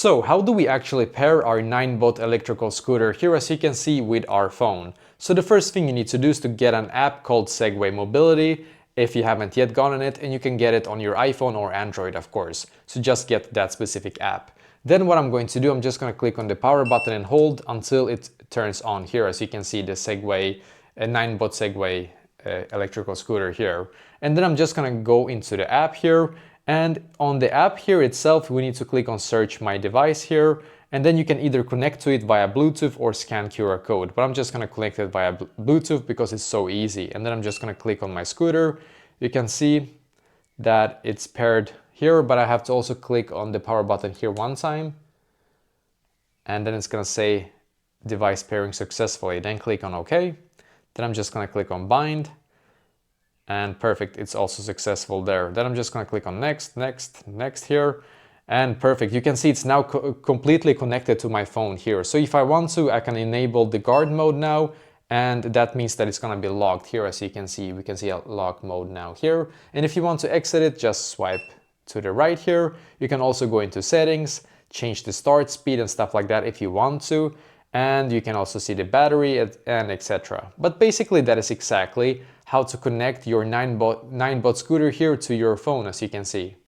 So how do we actually pair our Ninebot electrical scooter here, as you can see, with our phone? So the first thing you need to do is to get an app called Segway Mobility if you haven't yet gotten it, and you can get it on your iPhone or Android, of course. So just get that specific app. Then what I'm going to do, I'm just going to click on the power button and hold until it turns on here, as you can see the Segway, Ninebot Segway electrical scooter here. And then I'm just going to go into the app here. And on the app here itself, we need to click on search my device here, and then you can either connect to it via Bluetooth or scan QR code. But I'm just going to connect it via Bluetooth because it's so easy. And then I'm just going to click on my scooter. You can see that it's paired here, but I have to also click on the power button here one time. And then it's going to say device pairing successfully. Then click on OK. Then I'm just going to click on bind. And perfect, it's also successful there. Then I'm just going to click on next, next, next here. And perfect, you can see it's now completely connected to my phone here. So if I want to, I can enable the guard mode now. And that means that it's going to be locked here, as you can see. We can see a lock mode now here. And if you want to exit it, just swipe to the right here. You can also go into settings, change the start speed and stuff like that if you want to. And you can also see the battery and etc. But basically that is exactly how to connect your Ninebot scooter here to your phone, as you can see.